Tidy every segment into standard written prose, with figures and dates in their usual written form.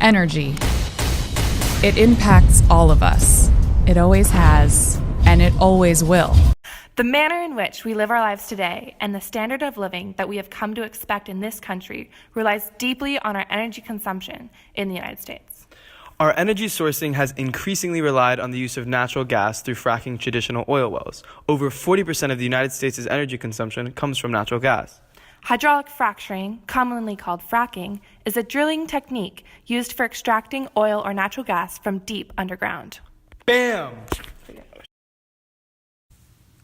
Energy. It impacts all of us. It always has, and it always will. The manner in which we live our lives today and the standard of living that we have come to expect in this country relies deeply on our energy consumption in the United States. Our energy sourcing has increasingly relied on the use of natural gas through fracking traditional oil wells. Over 40% of the United States' energy consumption comes from natural gas. Hydraulic fracturing, commonly called fracking, is a drilling technique used for extracting oil or natural gas from deep underground. Bam!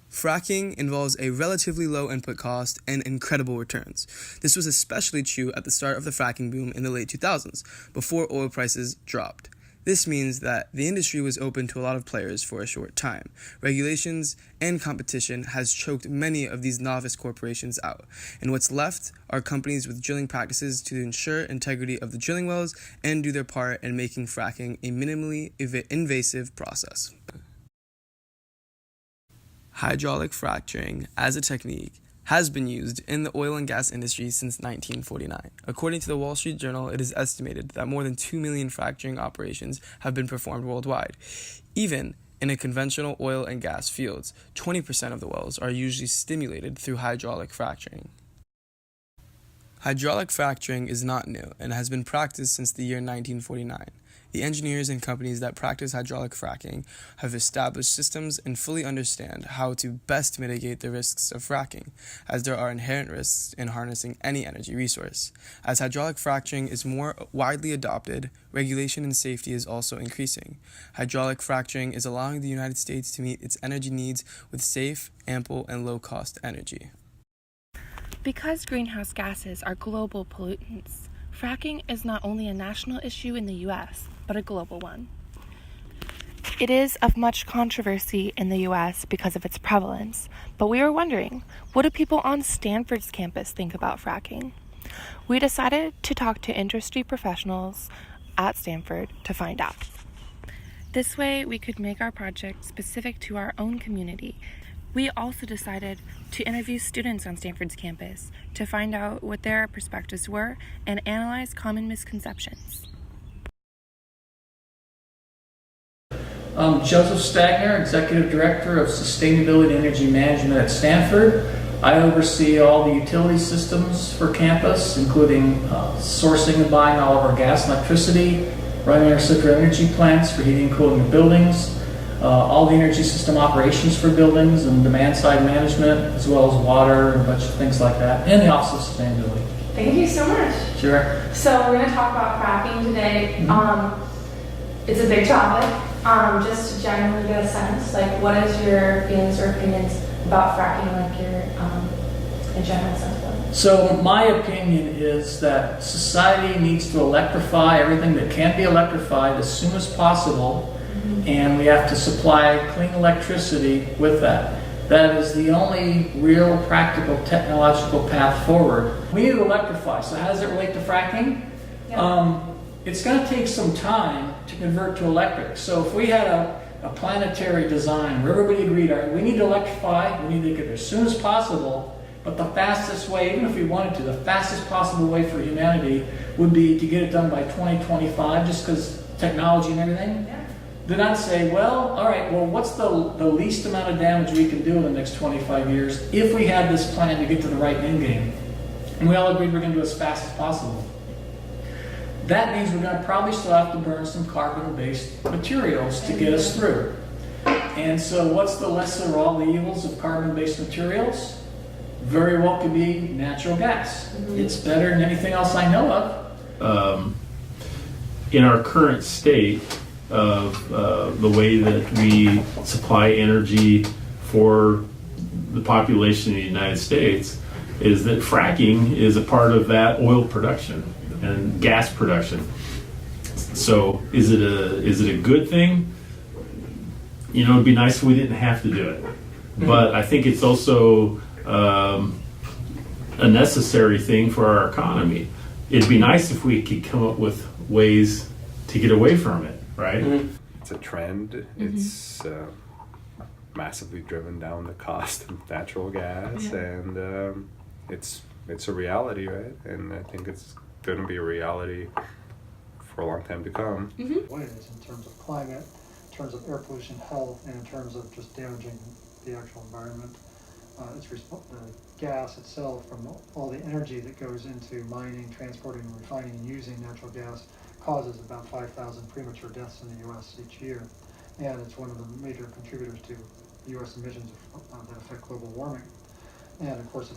Fracking involves a relatively low input cost and incredible returns. This was especially true at the start of the fracking boom in the late 2000s, before oil prices dropped. This means that the industry was open to a lot of players for a short time. Regulations and competition has choked many of these novice corporations out, and what's left are companies with drilling practices to ensure integrity of the drilling wells and do their part in making fracking a minimally invasive process. Hydraulic fracturing as a technique has been used in the oil and gas industry since 1949. According to the Wall Street Journal, it is estimated that more than 2 million fracturing operations have been performed worldwide. Even in a conventional oil and gas fields, 20% of the wells are usually stimulated through hydraulic fracturing. Hydraulic fracturing is not new and has been practiced since the year 1949. The engineers and companies that practice hydraulic fracking have established systems and fully understand how to best mitigate the risks of fracking, as there are inherent risks in harnessing any energy resource. As hydraulic fracturing is more widely adopted, regulation and safety is also increasing. Hydraulic fracturing is allowing the United States to meet its energy needs with safe, ample, and low-cost energy. Because greenhouse gases are global pollutants, fracking is not only a national issue in the U.S., but a global one. It is of much controversy in the U.S. because of its prevalence, but we were wondering, what do people on Stanford's campus think about fracking? We decided to talk to industry professionals at Stanford to find out. This way, we could make our project specific to our own community. We also decided to interview students on Stanford's campus to find out what their perspectives were and analyze common misconceptions. I'm Joseph Stagner, Executive Director of Sustainability and Energy Management at Stanford. I oversee all the utility systems for campus, including sourcing and buying all of our gas and electricity, running our circular energy plants for heating and cooling the buildings, all the energy system operations for buildings and demand side management, as well as water and a bunch of things like that, and the Office of Sustainability. Thank you so much. Sure. So we're going to talk about fracking today. It's a big topic. Just to generally get a sense, like what is your feelings or opinions about fracking, like your in general sense of it? So my opinion is that society needs to electrify everything that can't be electrified as soon as possible, and we have to supply clean electricity with that. That is the only real practical technological path forward. We need to electrify. So how does it relate to fracking? Yeah. It's going to take some time to convert to electric. So if we had a planetary design where everybody agreed, all right, we need to electrify, we need to get there as soon as possible, but the fastest way, even if we wanted to, the fastest possible way for humanity would be to get it done by 2025, just because technology and everything. Yeah. Then I'd say, well, all right, well, what's the least amount of damage we can do in the next 25 years if we had this plan to get to the right end game? And we all agreed we're going to do it as fast as possible. That means we're going to probably still have to burn some carbon-based materials to get us through. And so what's the lesser of all the evils of carbon-based materials? Very well could be natural gas. It's better than anything else I know of. In our current state of the way that we supply energy for the population of the United States, is that fracking is a part of that oil production and gas production. So is it a good thing? You know, it'd be nice if we didn't have to do it. But I think it's also a necessary thing for our economy. It'd be nice if we could come up with ways to get away from it, right? It's a trend. It's massively driven down the cost of natural gas, and it's a reality, right? And I think it's going to be a reality for a long time to come. Ways in terms of climate, in terms of air pollution, health, and in terms of just damaging the actual environment. The gas itself, from all the energy that goes into mining, transporting, refining, and using natural gas, causes about 5,000 premature deaths in the U.S. each year. And it's one of the major contributors to U.S. emissions that affect global warming. And of course,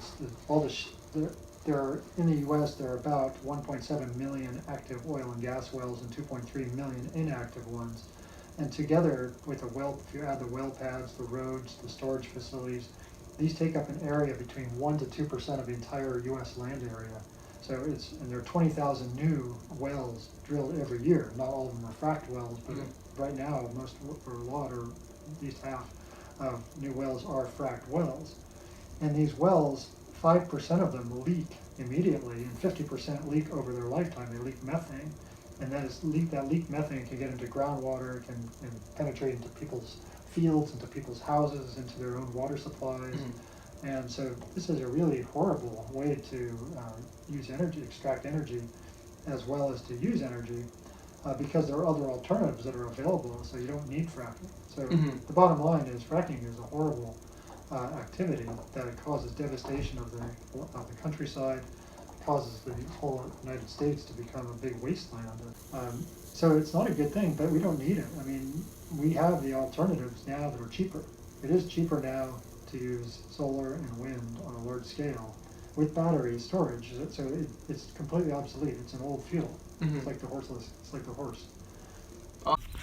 in the U.S. there are about 1.7 million active oil and gas wells and 2.3 million inactive ones. And together with the well, if you add the well pads, the roads, the storage facilities, these take up an area between 1 to 2% of the entire U.S. land area. So and there are 20,000 new wells drilled every year. Not all of them are fracked wells, but right now most, or a lot, or at least half of new wells are fracked wells. And these wells, 5% of them leak immediately, and 50% leak over their lifetime. They leak methane, and that leak methane can get into groundwater, can penetrate into people's fields, into people's houses, into their own water supplies. And so this is a really horrible way to use energy, extract energy, as well as to use energy, because there are other alternatives that are available, so you don't need fracking. So the bottom line is fracking is a horrible activity that it causes devastation of the countryside, causes the whole United States to become a big wasteland. So it's not a good thing, but we don't need it. I mean, we have the alternatives now that are cheaper. It is cheaper now to use solar and wind on a large scale with battery storage. So it's completely obsolete. It's an old fuel. It's like the horse.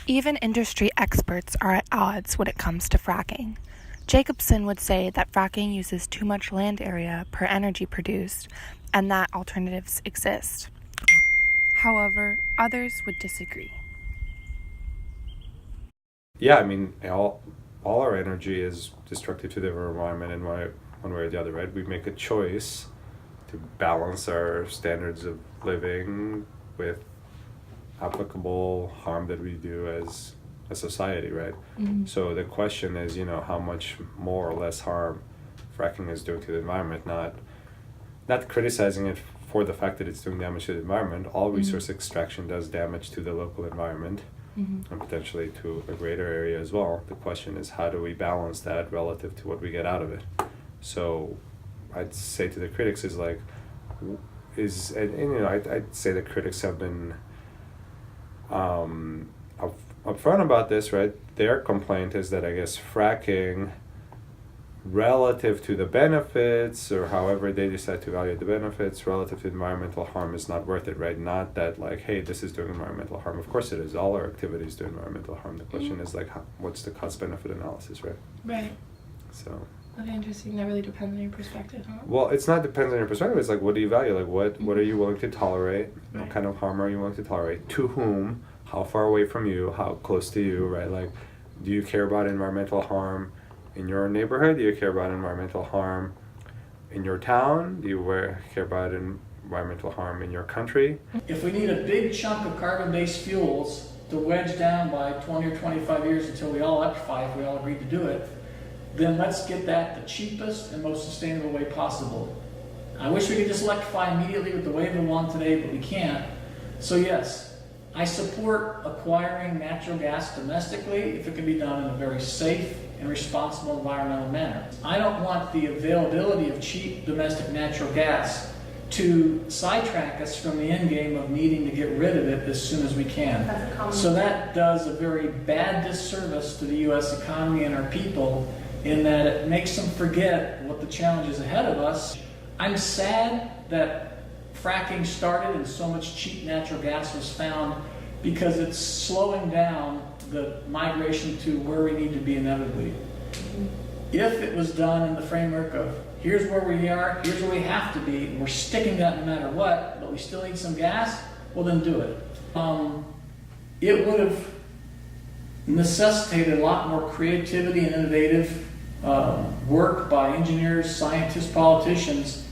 Even industry experts are at odds when it comes to fracking. Jacobson would say that fracking uses too much land area per energy produced, and that alternatives exist. However, others would disagree. Yeah, I mean, all our energy is destructive to the environment in one way or the other, right? We make a choice to balance our standards of living with applicable harm that we do as a society, right? So the question is, how much more or less harm fracking is doing to the environment, not criticizing it for the fact that it's doing damage to the environment. All resource extraction does damage to the local environment and potentially to a greater area as well. The question is, how do we balance that relative to what we get out of it? So I'd say to the critics is like, I'd say the critics have been upfront about this, right? Their complaint is that I guess fracking relative to the benefits, or however they decide to value the benefits, relative to environmental harm is not worth it, right? Not that like, hey, this is doing environmental harm. Of course it is. All our activities do environmental harm. The question is like, what's the cost-benefit analysis, right? Right. So. Okay, interesting. That really depends on your perspective, huh? Well, it's not depends on your perspective. It's like, what do you value? Like, what are you willing to tolerate? Right. What kind of harm are you willing to tolerate? To whom? How far away from you? How close to you, right? Like, do you care about environmental harm in your neighborhood? Do you care about environmental harm in your town? Do you care about environmental harm in your country? If we need a big chunk of carbon-based fuels to wedge down by 20 or 25 years until we all electrify, if we all agree to do it, then let's get that the cheapest and most sustainable way possible. I wish we could just electrify immediately with the way we want today, but we can't. So yes, I support acquiring natural gas domestically if it can be done in a very safe and responsible environmental manner. I don't want the availability of cheap domestic natural gas to sidetrack us from the end game of needing to get rid of it as soon as we can. So that does a very bad disservice to the U.S. economy and our people, in that it makes them forget what the challenges ahead of us. I'm sad that fracking started and so much cheap natural gas was found, because it's slowing down the migration to where we need to be inevitably. If it was done in the framework of, here's where we are, here's where we have to be, and we're sticking that no matter what, but we still need some gas, well then do it. It would have necessitated a lot more creativity and innovative work by engineers, scientists, politicians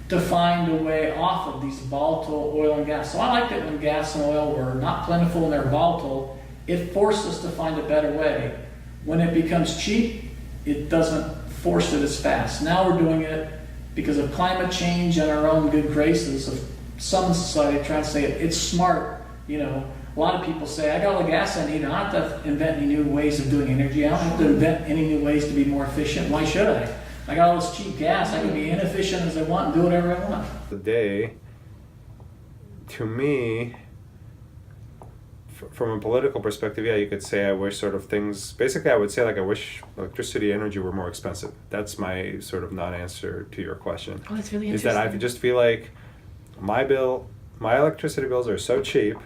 to find a way off of these volatile oil and gas. So I liked it when gas and oil were not plentiful and they're volatile. It forced us to find a better way. When it becomes cheap, it doesn't force it as fast. Now we're doing it because of climate change and our own good graces of some society trying to say it's smart You know, a lot of people say, I got all the gas I need. I don't have to invent any new ways of doing energy. I don't have to invent any new ways to be more efficient. Why should I? I got all this cheap gas. I can be inefficient as I want and do whatever I want. Today, to me, from a political perspective, yeah, you could say I wish sort of things, basically I would say like I wish electricity, energy were more expensive. That's my sort of non-answer to your question. Oh, that's really Is interesting. that I just feel like my electricity bills are so cheap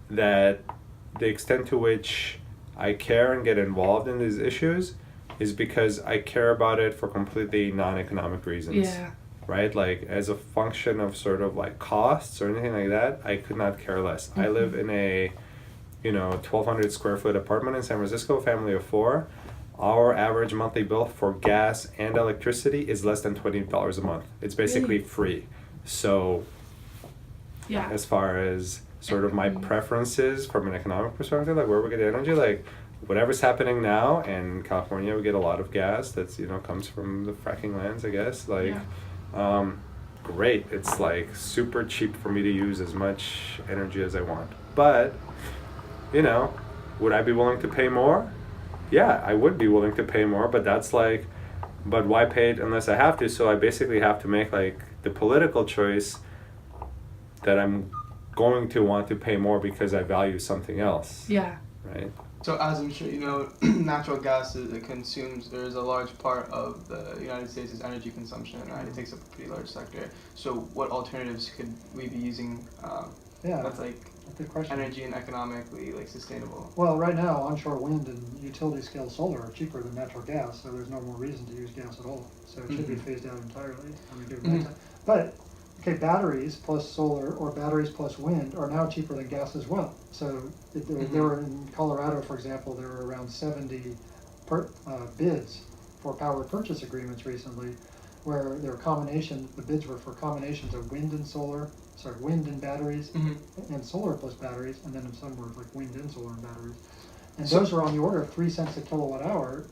that the extent to which I care and get involved in these issues is because I care about it for completely non-economic reasons. Yeah. Right? Like as a function of sort of like costs or anything like that, I could not care less. I live in a, 1,200 square foot apartment in San Francisco, family of 4. Our average monthly bill for gas and electricity is less than $20 a month. It's basically free. So Yeah. as far as sort of my preferences from an economic perspective, like where we get energy, like whatever's happening now, and California, we get a lot of gas that's, comes from the fracking lands, I guess, like, great. It's like super cheap for me to use as much energy as I want. But, would I be willing to pay more? Yeah, I would be willing to pay more, but that's like, but why pay it unless I have to? So I basically have to make like the political choice that I'm going to want to pay more because I value something else. Yeah. Right? So as I'm sure you know, natural gas there's a large part of the United States' energy consumption, right? It takes up a pretty large sector. So what alternatives could we be using that's like Good question. energy and economically like sustainable? Well, right now, onshore wind and utility scale solar are cheaper than natural gas, so there's no more reason to use gas at all. So it should be phased out entirely. But okay, batteries plus solar or batteries plus wind are now cheaper than gas as well. So there were in Colorado, for example, there were around 70 bids for power purchase agreements recently, where the bids were for combinations of wind and batteries, and solar plus batteries, and then some were like wind and solar and batteries. And those were on the order of 3 cents a kilowatt hour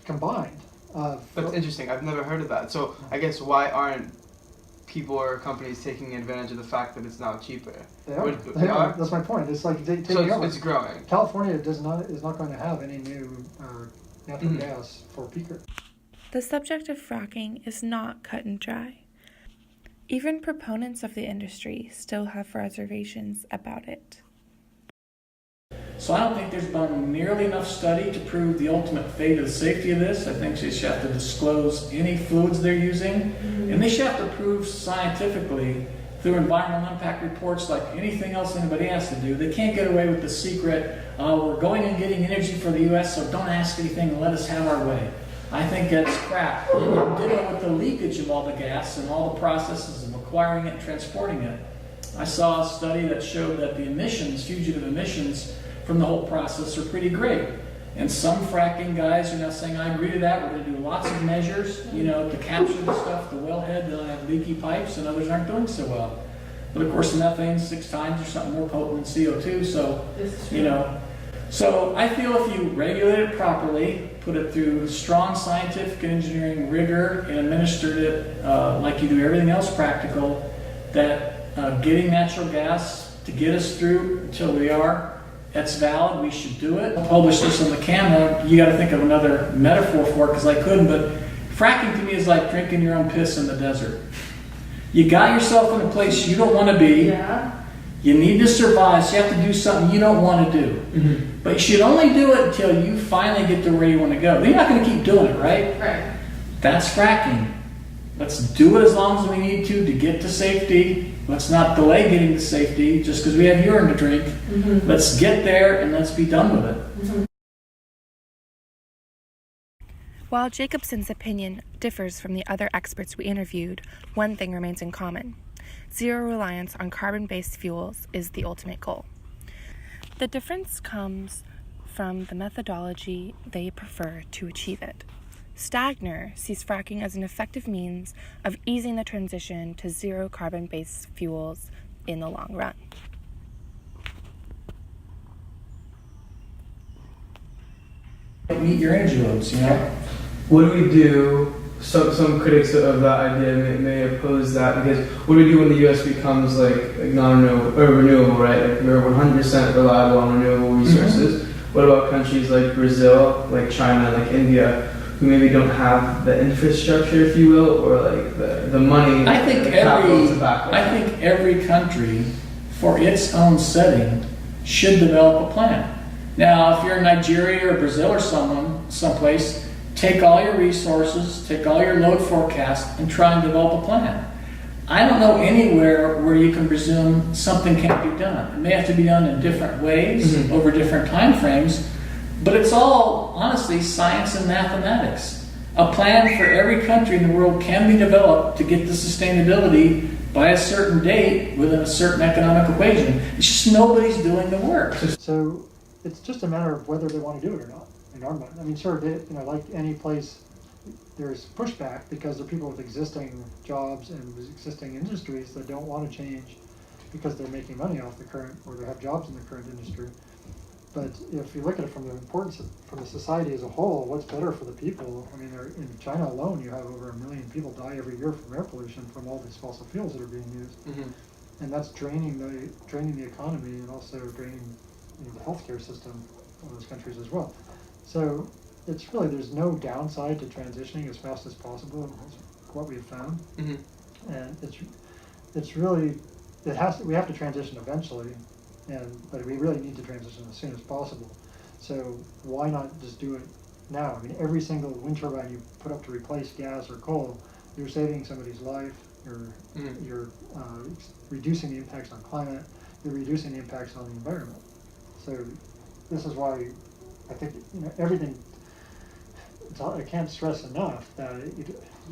combined. That's interesting. I've never heard of that. So I guess why aren't people or companies taking advantage of the fact that it's now cheaper? They are. That's my point. It's like taking over. It's growing. California is not going to have any new natural gas for peaker. The subject of fracking is not cut and dry. Even proponents of the industry still have reservations about it. So I don't think there's been nearly enough study to prove the ultimate fate of the safety of this. I think they should have to disclose any fluids they're using, and they should have to prove scientifically through environmental impact reports like anything else anybody has to do. They can't get away with the secret, we're going and getting energy for the U.S., so don't ask anything and let us have our way. I think that's crap. You're dealing with the leakage of all the gas and all the processes of acquiring it and transporting it. I saw a study that showed that the emissions, fugitive emissions, from the whole process are pretty great. And some fracking guys are now saying, I agree to that, we're going to do lots of measures, to capture the stuff, the wellhead, they'll have leaky pipes, and others aren't doing so well. But of course, the methane's 6 times or something more potent than CO2, so, So I feel if you regulate it properly, put it through strong scientific and engineering rigor, and administered it like you do everything else practical, that getting natural gas to get us through until we are, that's valid, we should do it. I'll publish this on the camera. You got to think of another metaphor for it because I couldn't, but fracking to me is like drinking your own piss in the desert. You got yourself in a place you don't want to be. Yeah. You need to survive, so you have to do something you don't want to do. But you should only do it until you finally get to where you want to go. Then you're not going to keep doing it, right? Right. That's fracking. Let's do it as long as we need to get to safety. Let's not delay getting to safety just because we have urine to drink. Let's get there and let's be done with it. While Jacobson's opinion differs from the other experts we interviewed, one thing remains in common. Zero reliance on carbon-based fuels is the ultimate goal. The difference comes from the methodology they prefer to achieve it. Stagner sees fracking as an effective means of easing the transition to zero carbon-based fuels in the long run. Meet your energy loads, What do we do some critics of that idea may oppose that, because what do we do when the U.S. becomes like non-renewable or renewable, right? Like we're 100% reliable on renewable resources. What about countries like Brazil, like China, like India, who maybe don't have the infrastructure, if you will, or like the money, I think the capital to back it? I think every country, for its own setting, should develop a plan. Now, if you're in Nigeria or Brazil or someplace, take all your resources, take all your load forecasts, and try and develop a plan. I don't know anywhere where you can presume something can't be done. It may have to be done in different ways over different time frames, but it's all, honestly, science and mathematics. A plan for every country in the world can be developed to get the sustainability by a certain date within a certain economic equation. It's just nobody's doing the work. So it's just a matter of whether they want to do it or not, in our mind. I mean, sure, like any place, there's pushback because there are people with existing jobs and existing industries that don't want to change because they're making money off the current, or they have jobs in the current industry. But if you look at it from the importance from the society as a whole, what's better for the people? I mean, in China alone, you have over 1 million people die every year from air pollution from all these fossil fuels that are being used, and that's draining the economy and also draining the healthcare system in those countries as well. So it's really, there's no downside to transitioning as fast as possible. That's what we've found, and it's really we have to transition eventually. But we really need to transition as soon as possible. So why not just do it now? I mean, every single wind turbine you put up to replace gas or coal, you're saving somebody's life. You're reducing the impacts on climate. You're reducing the impacts on the environment. So this is why I think everything. I can't stress enough that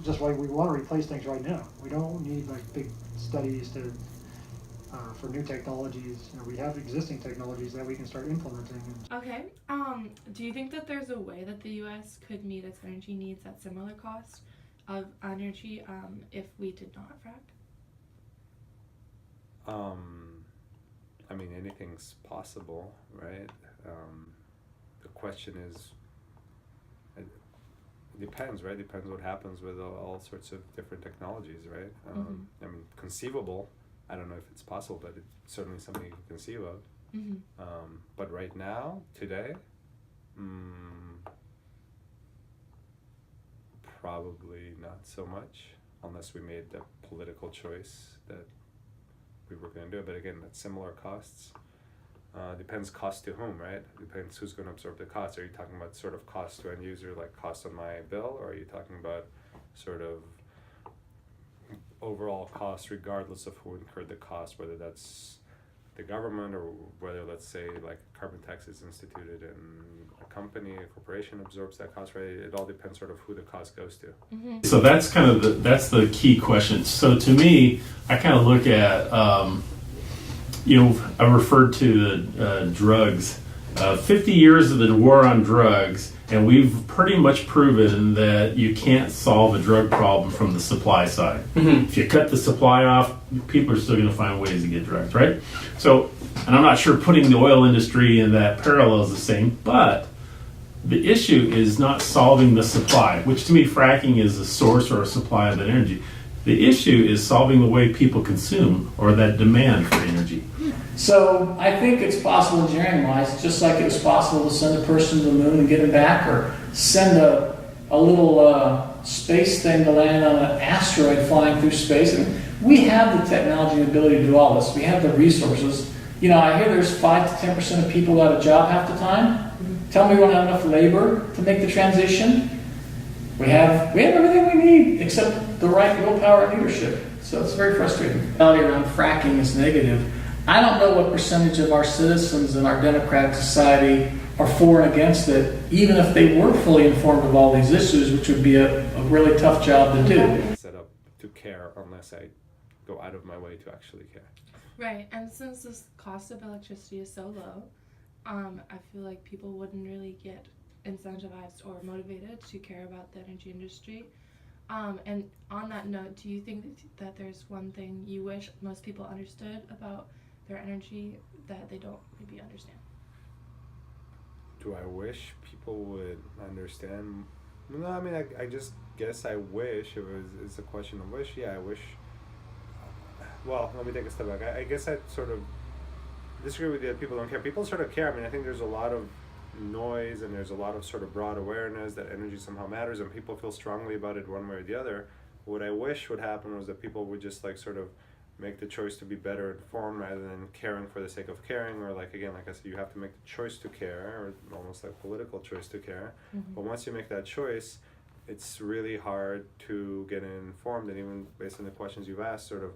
just why we want to replace things right now. We don't need like big studies to. For new technologies, we have existing technologies that we can start implementing. Okay. Do you think that there's a way that the U.S. could meet its energy needs at similar cost of energy if we did not frack? I mean, anything's possible, right? The question is, it depends, right? Depends what happens with all sorts of different technologies, right? I mean, conceivable. I don't know if it's possible, but it's certainly something you can conceive of. But right now, today, probably not so much, unless we made the political choice that we were going to do it. But again, that's similar costs. Depends cost to whom, right? Depends who's going to absorb the cost. Are you talking about sort of cost to end user, like cost on my bill, or are you talking about sort of overall cost regardless of who incurred the cost, whether that's the government or whether, let's say, like carbon tax is instituted and a company, a corporation absorbs that cost, right? It all depends sort of who the cost goes to. So that's kind of that's the key question. So to me, I kind of look at, I referred to the drugs, 50 years of the war on drugs, and we've pretty much proven that you can't solve a drug problem from the supply side. If you cut the supply off, people are still going to find ways to get drugs, right? So, and I'm not sure putting the oil industry in that parallel is the same, but the issue is not solving the supply, which to me fracking is a source or a supply of energy. The issue is solving the way people consume or that demand for energy. So I think it's possible engineering-wise, just like it was possible to send a person to the moon and get him back, or send a little space thing to land on an asteroid flying through space. And we have the technology and ability to do all this. We have the resources. I hear there's 5 to 10% of people without a job half the time. Tell me we don't have enough labor to make the transition. We have everything we need except the right willpower and leadership. So it's very frustrating. The reality around fracking is negative. I don't know what percentage of our citizens in our democratic society are for and against it, even if they were fully informed of all these issues, which would be a really tough job to do. Set up to care unless I go out of my way to actually care. Right, and since the cost of electricity is so low, I feel like people wouldn't really get incentivized or motivated to care about the energy industry. And on that note, do you think that there's one thing you wish most people understood about their energy that they don't maybe understand? Do I wish people would understand No, I mean, I just guess I wish it's a question of wish. Yeah, I wish. Well, let me take a step back. I guess I sort of disagree with you that people don't care. People sort of care. I mean, I think there's a lot of noise and there's a lot of sort of broad awareness that energy somehow matters, and people feel strongly about it one way or the other. What I wish would happen was that people would just like sort of make the choice to be better informed rather than caring for the sake of caring, or like, again, like I said, you have to make the choice to care, or almost like political choice to care. But once you make that choice, it's really hard to get informed, and even based on the questions you've asked, sort of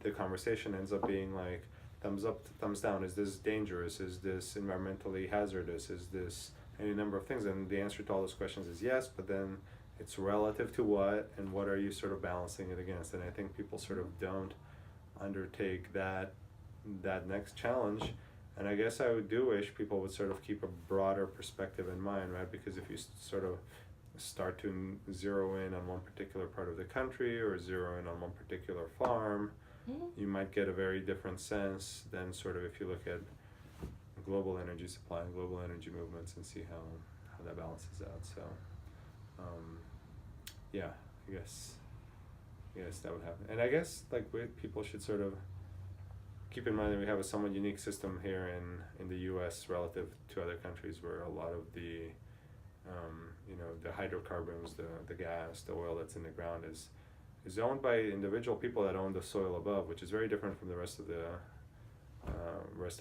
the conversation ends up being like thumbs up, thumbs down. Is this dangerous? Is this environmentally hazardous? Is this any number of things? And the answer to all those questions is yes, but then it's relative to what, and what are you sort of balancing it against? And I think people sort of don't undertake that next challenge. And I guess I do wish people would sort of keep a broader perspective in mind, right? Because if you sort of start to zero in on one particular part of the country or zero in on one particular farm, you might get a very different sense than sort of if you look at global energy supply and global energy movements and see how that balances out. So yeah, I guess that would happen. And I guess like people should sort of keep in mind that we have a somewhat unique system here in the US relative to other countries, where a lot of the the hydrocarbons, the gas, the oil that's in the ground is owned by individual people that own the soil above, which is very different from the rest of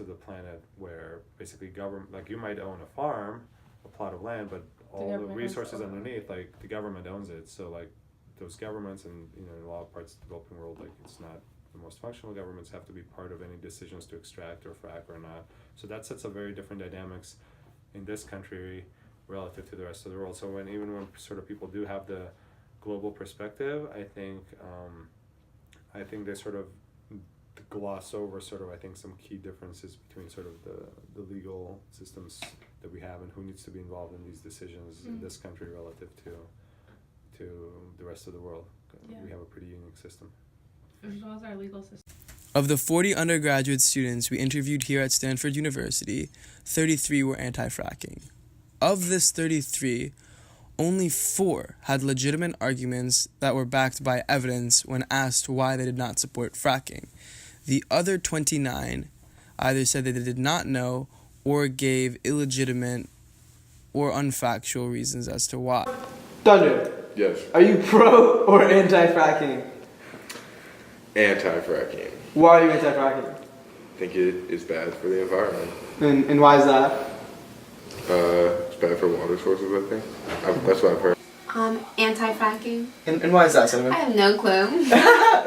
the planet, where basically government, like you might own a farm, a plot of land, but all the resources underneath, like the government owns it. So like those governments, and in a lot of parts of the developing world, like it's not the most functional governments have to be part of any decisions to extract or frack or not. So that sets up very different dynamics in this country relative to the rest of the world. So when sort of people do have the global perspective, I think they sort of gloss over sort of, I think, some key differences between sort of the legal systems that we have and who needs to be involved in these decisions in this country relative to the rest of the world. Yeah. We have a pretty unique system. As well as our legal system. Of the 40 undergraduate students we interviewed here at Stanford University, 33 were anti-fracking. Of this 33, only 4 had legitimate arguments that were backed by evidence when asked why they did not support fracking. The other 29 either said that they did not know or gave illegitimate or unfactual reasons as to why. Thunder. Yes. Are you pro or anti-fracking? Anti-fracking. Why are you anti-fracking? I think it is bad for the environment. And why is that? It's bad for water sources, I think. That's what I've heard. Anti-fracking. And why is that, Cinnamon? I have no clue.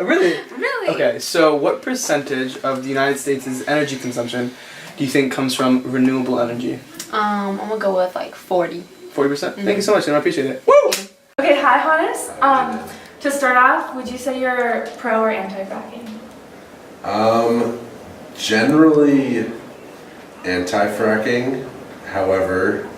Really? Really? Okay, so what percentage of the United States' energy consumption do you think comes from renewable energy? I'm gonna go with like 40. 40%? Thank you so much, and I appreciate it. Woo! Okay, hi Hannes. To start off, would you say you're pro or anti-fracking? Generally anti-fracking. However,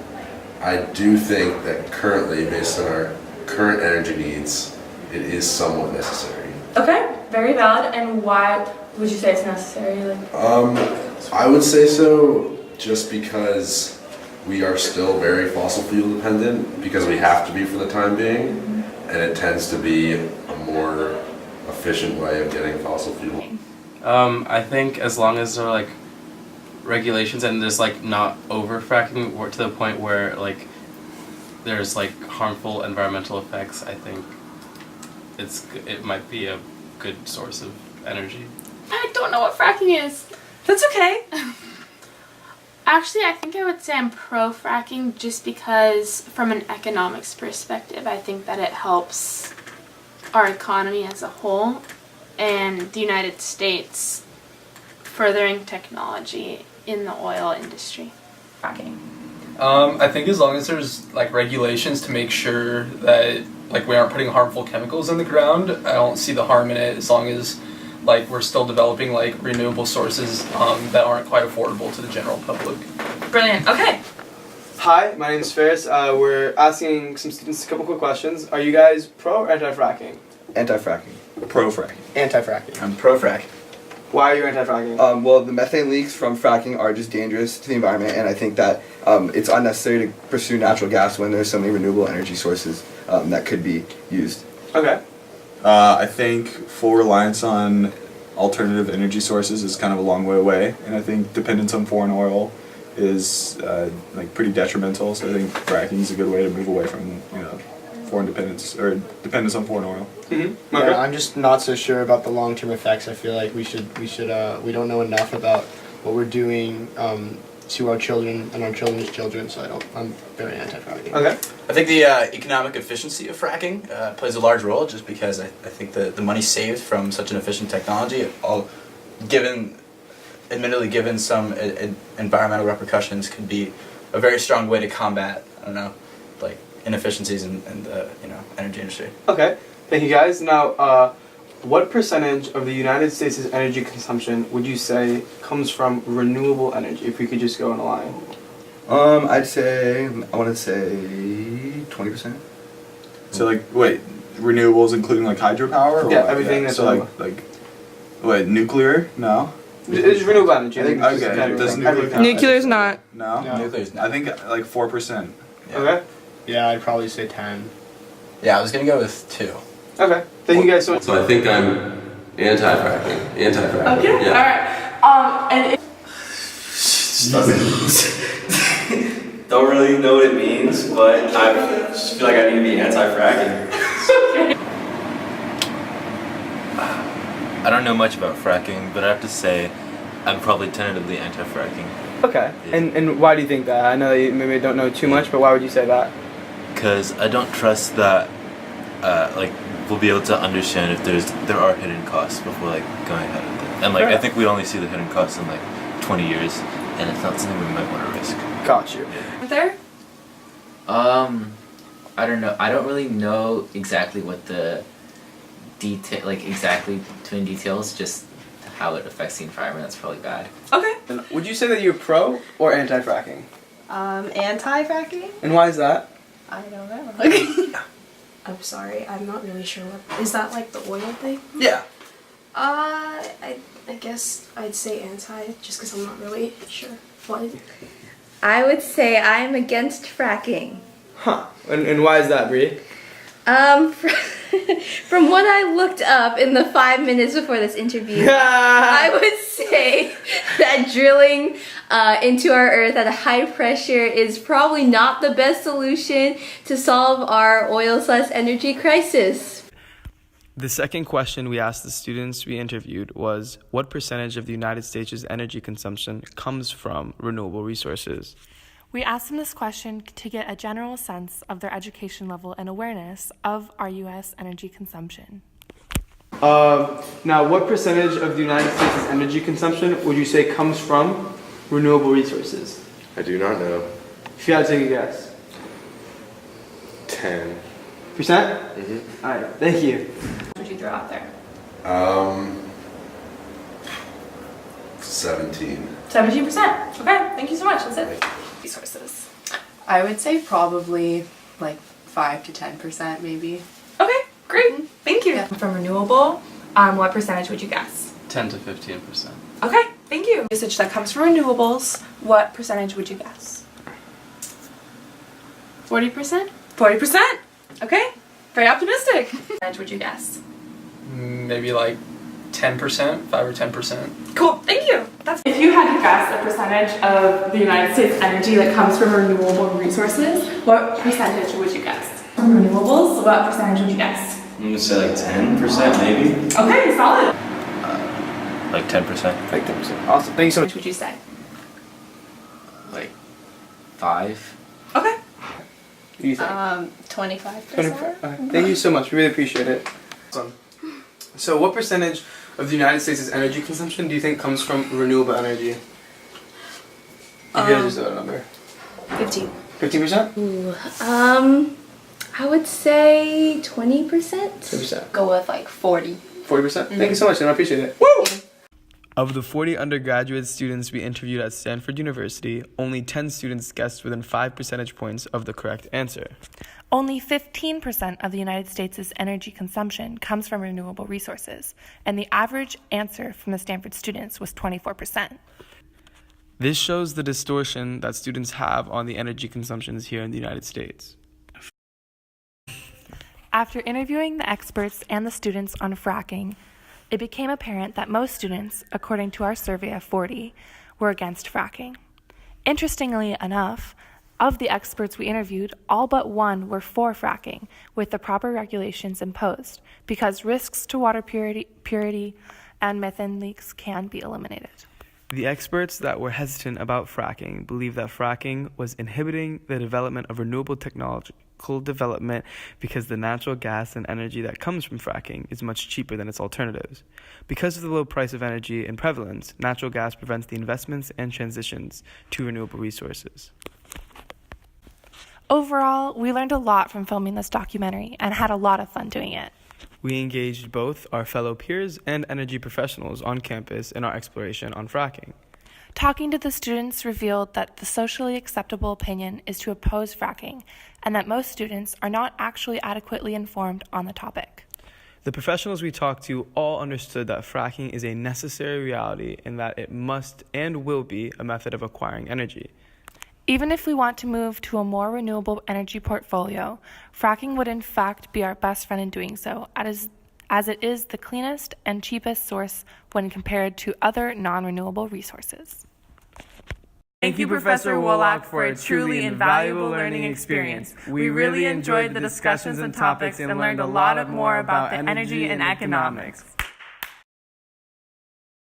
I do think that currently, based on our current energy needs, it is somewhat necessary. Okay, very valid. And why would you say it's necessary? I would say so just because we are still very fossil fuel dependent, because we have to be for the time being, and it tends to be a more efficient way of getting fossil fuel. I think as long as there are like regulations and there's like not over fracking to the point where like there's like harmful environmental effects, I think it might be a good source of energy. I don't know what fracking is. That's okay. Actually, I think I would say I'm pro fracking just because from an economics perspective, I think that it helps our economy as a whole and the United States furthering technology in the oil industry. Fracking. I think as long as there's like regulations to make sure that like we aren't putting harmful chemicals in the ground, I don't see the harm in it as long as like we're still developing like renewable sources that aren't quite affordable to the general public. Brilliant. Okay. Hi, my name is Ferris. We're asking some students a couple quick questions. Are you guys pro or anti-fracking? Anti-fracking. Pro-fracking. Anti-fracking. I'm pro-fracking. Why are you anti-fracking? Well, the methane leaks from fracking are just dangerous to the environment, and I think that it's unnecessary to pursue natural gas when there's so many renewable energy sources that could be used. Okay. I think full reliance on alternative energy sources is kind of a long way away, and I think dependence on foreign oil is like pretty detrimental. So I think fracking is a good way to move away from foreign dependence or dependence on foreign oil. Mm-hmm. Yeah, I'm just not so sure about the long-term effects. I feel like we don't know enough about what we're doing to our children and our children's children. So I'm very anti-fracking. Okay. I think the economic efficiency of fracking plays a large role, just because I think the money saved from such an efficient technology, admittedly given some environmental repercussions, could be a very strong way to combat, like inefficiencies in the energy industry. Okay, thank you guys. Now, what percentage of the United States' energy consumption would you say comes from renewable energy? If we could just go in a line. I want to say 20%. So like, wait, renewables including like hydropower? Or Yeah, what? everything that's so like nuclear? No. It's renewable energy. I think okay. Does nuclear count? Nuclear's not. No. Nuclear's not. I think like 4%. Yeah. Okay. Yeah, I'd probably say 10. Yeah, I was gonna go with 2. Okay. Thank you guys so much. So I think I'm anti-fracking. Okay. Yeah. All right. And Don't really know what it means, but I just feel like I need to be anti-fracking. I don't know much about fracking, but I have to say I'm probably tentatively anti-fracking. Okay. Yeah. And why do you think that? I know that you maybe don't know too much, but why would you say that? Because I don't trust that we'll be able to understand if there are hidden costs before going ahead with it. And I think we only see the hidden costs in 20 years, and it's not something we might want to risk. Got you. Yeah. there? I don't know. I don't really know exactly what the exactly twin details, just how it affects the environment. That's probably bad. Okay. Would you say that you're pro or anti-fracking? Anti-fracking? And why is that? I don't know. I'm sorry, I'm not really sure what. Is that like the oil thing? Yeah. I guess I'd say anti, just because I'm not really sure what. I would say I'm against fracking. Huh. And why is that, Bree? From what I looked up in the 5 minutes before this interview, I would say that drilling into our earth at a high pressure is probably not the best solution to solve our oil/energy crisis. The second question we asked the students we interviewed was, what percentage of the United States' energy consumption comes from renewable resources? We asked them this question to get a general sense of their education level and awareness of our U.S. energy consumption. Now, what percentage of the United States' energy consumption would you say comes from renewable resources? I do not know. If you had to take a guess. 10%? Mm-hmm. All right, thank you. What would you throw out there? 17. 17%. Okay, thank you so much. That's it. Resources. I would say probably 5 to 10% maybe. Okay, great. Thank you. From renewable, what percentage would you guess? 10 to 15%. Okay, thank you. Usage that comes from renewables, what percentage would you guess? 40%? 40%. Okay, very optimistic. Percentage would you guess? Maybe 10%, 5 or 10%. Cool, thank you. If you had to guess a percentage of the United States energy that comes from renewable resources, what percentage would you guess? From renewables, what percentage would you guess? I'm gonna say 10% maybe. Okay, solid. 10%. 10%. Awesome. Thank you so much. What would you say? 5. Okay. What do you think? 25%. 25. Thank you so much. We really appreciate it. Awesome. So, what percentage of the United States' energy consumption do you think comes from renewable energy? If you had to just throw a number. 15. 15%? Ooh, I would say 20%. 20%. Go with 40. 40%? Thank you so much, and I appreciate it. Woo! Of the 40 undergraduate students we interviewed at Stanford University, only 10 students guessed within 5 percentage points of the correct answer. Only 15% of the United States' energy consumption comes from renewable resources, and the average answer from the Stanford students was 24%. This shows the distortion that students have on the energy consumptions here in the United States. After interviewing the experts and the students on fracking, it became apparent that most students, according to our survey of 40, were against fracking. Interestingly enough, of the experts we interviewed, all but one were for fracking, with the proper regulations imposed, because risks to water purity and methane leaks can be eliminated. The experts that were hesitant about fracking believe that fracking was inhibiting the development of renewable technological development because the natural gas and energy that comes from fracking is much cheaper than its alternatives. Because of the low price of energy and prevalence, natural gas prevents the investments and transitions to renewable resources. Overall, we learned a lot from filming this documentary and had a lot of fun doing it. We engaged both our fellow peers and energy professionals on campus in our exploration on fracking. Talking to the students revealed that the socially acceptable opinion is to oppose fracking, and that most students are not actually adequately informed on the topic. The professionals we talked to all understood that fracking is a necessary reality and that it must and will be a method of acquiring energy. Even if we want to move to a more renewable energy portfolio, fracking would in fact be our best friend in doing so, as it is the cleanest and cheapest source when compared to other non-renewable resources. Thank you, Professor Wolak, for a truly invaluable learning experience. We really enjoyed the discussions and topics and learned a lot more about the energy and economics.